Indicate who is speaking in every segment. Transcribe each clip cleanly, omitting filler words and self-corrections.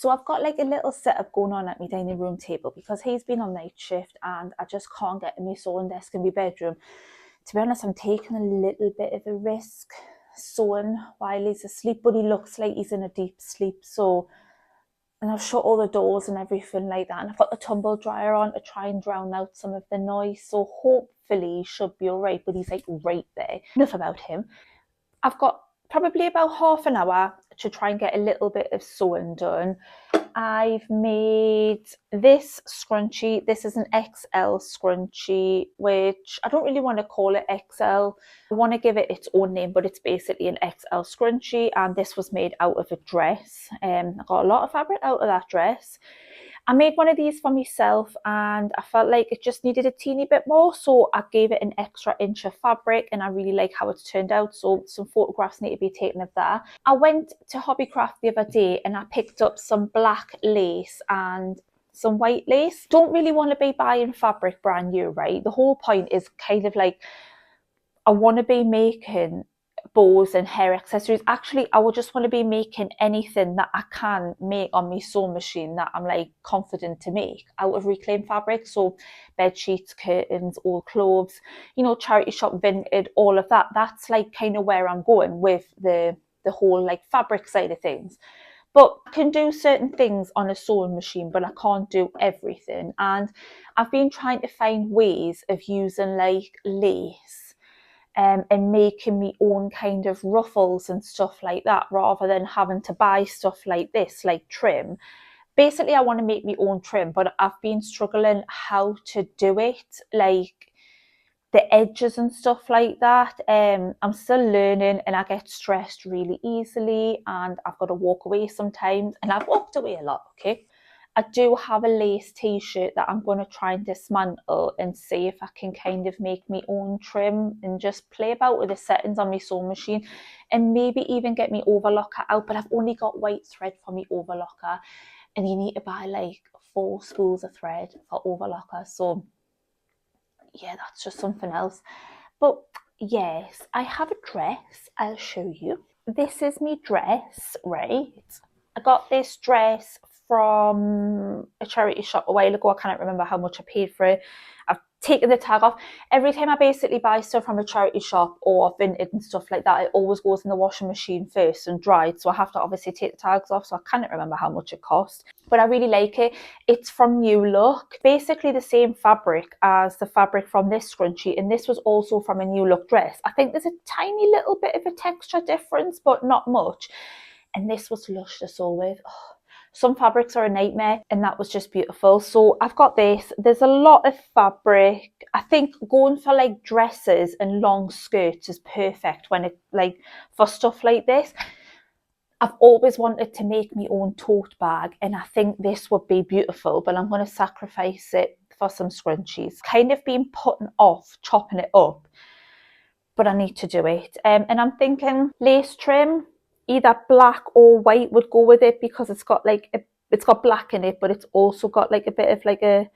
Speaker 1: So I've got like a little setup going on at my dining room table because he's been on night shift and I just can't get to my sewing desk in my bedroom. To be honest, I'm taking a little bit of a risk sewing while he's asleep, but he looks like he's in a deep sleep. So, and I've shut all the doors and everything like that, and I've got the tumble dryer on to try and drown out some of the noise. So hopefully he should be all right, but he's like right there. Enough about him. I've got probably about half an hour to try and get a little bit of sewing done. I've made this scrunchie. This is an XL scrunchie, which I don't really want to call it XL. I want to give it its own name, but it's basically an XL scrunchie, and this was made out of a dress. I got a lot of fabric out of that dress. I made one of these for myself and I felt like it just needed a teeny bit more, so I gave it an extra inch of fabric and I really like how it's turned out, so some photographs need to be taken of that. I went to Hobbycraft the other day and I picked up some black lace and some white lace. Don't really want to be buying fabric brand new, right? The whole point is kind of like I want to be making bows and hair accessories. Actually, I would just want to be making anything that I can make on my sewing machine that I'm like confident to make out of reclaimed fabric. So bed sheets, curtains, old clothes, you know, charity shop vintage, all of that. That's like kind of where I'm going with the whole like fabric side of things. But I can do certain things on a sewing machine, but I can't do everything. And I've been trying to find ways of using like lace and making my own kind of ruffles and stuff like that, rather than having to buy stuff like this, like trim. Basically, I want to make my own trim, but I've been struggling how to do it, like the edges and stuff like that. I'm still learning and I get stressed really easily and I've got to walk away sometimes, and I've walked away a lot, okay? I do have a lace t-shirt that I'm going to try and dismantle and see if I can kind of make my own trim and just play about with the settings on my sewing machine and maybe even get my overlocker out. But I've only got white thread for my overlocker and you need to buy like 4 spools of thread for overlocker. So yeah, that's just something else. But yes, I have a dress. I'll show you. This is my dress, right? I got this dress from a charity shop a while ago. I can't remember how much I paid for it. I've taken the tag off. Every time I basically buy stuff from a charity shop or vintage and stuff like that, it always goes in the washing machine first and dried. So I have to obviously take the tags off. So I can't remember how much it cost. But I really like it. It's from New Look. Basically the same fabric as the fabric from this scrunchie. And this was also from a New Look dress. I think there's a tiny little bit of a texture difference, but not much. And this was lush to sew with. Oh, some fabrics are a nightmare and that was just beautiful. So I've got this. There's a lot of fabric. I think going for like dresses and long skirts is perfect when it like for stuff like this. I've always wanted to make my own tote bag and I think this would be beautiful, but I'm going to sacrifice it for some scrunchies. Kind of been putting off chopping it up, but I need to do it. And I'm thinking lace trim, either black or white would go with it because it's got like it's got black in it, but it's also got like a bit of like a,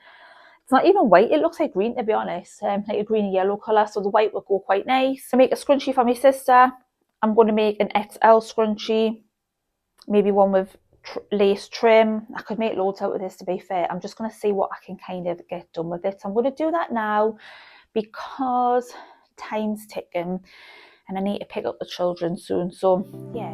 Speaker 1: it's not even white, it looks like green to be honest, like a green and yellow colour, so the white would go quite nice. I make a scrunchie for my sister. I'm going to make an XL scrunchie, maybe one with lace trim. I could make loads out of this to be fair. I'm just going to see what I can kind of get done with it. So I'm going to do that now because time's ticking and I need to pick up the children soon. So yeah.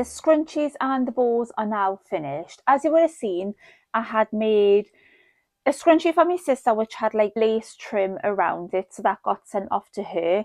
Speaker 1: scrunchies and the bows are now finished. As you would have seen, I had made a scrunchie for my sister which had like lace trim around it, so that got sent off to her.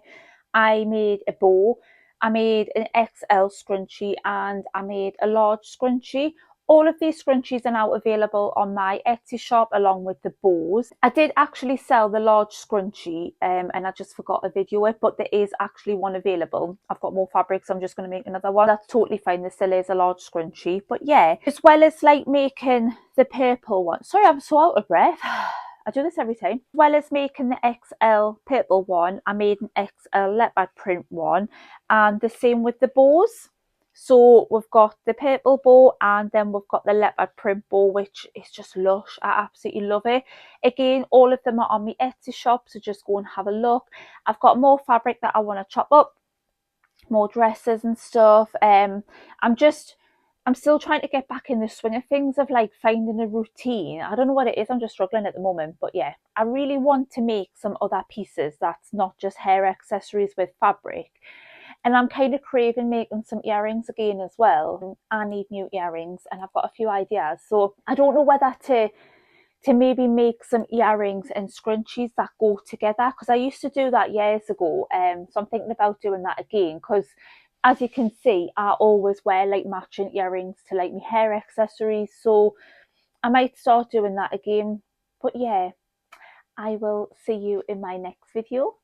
Speaker 1: I made a bow, I made an XL scrunchie, and I made a large scrunchie. All of these scrunchies are now available on my Etsy shop along with the bows. I did actually sell the large scrunchie and I just forgot to video it, but there is actually one available. I've got more fabric, so I'm just going to make another one. That's totally fine. There still is a large scrunchie. But yeah, as well as like making the purple one. Sorry, I'm so out of breath. I do this every time. As well as making the XL purple one, I made an XL leopard print one, and the same with the bows. So we've got the purple bow and then we've got the leopard print bow, which is just lush. I absolutely love it. Again, all of them are on my Etsy shop, so just go and have a look. I've got more fabric that I want to chop up, more dresses and stuff. I'm still trying to get back in the swing of things of like finding a routine. I don't know what it is, I'm just struggling at the moment. But yeah, I really want to make some other pieces that's not just hair accessories with fabric. And I'm kind of craving making some earrings again as well. I need new earrings and I've got a few ideas. So I don't know whether to maybe make some earrings and scrunchies that go together, because I used to do that years ago. So I'm thinking about doing that again, because as you can see, I always wear like matching earrings to like my hair accessories. So I might start doing that again. But yeah, I will see you in my next video.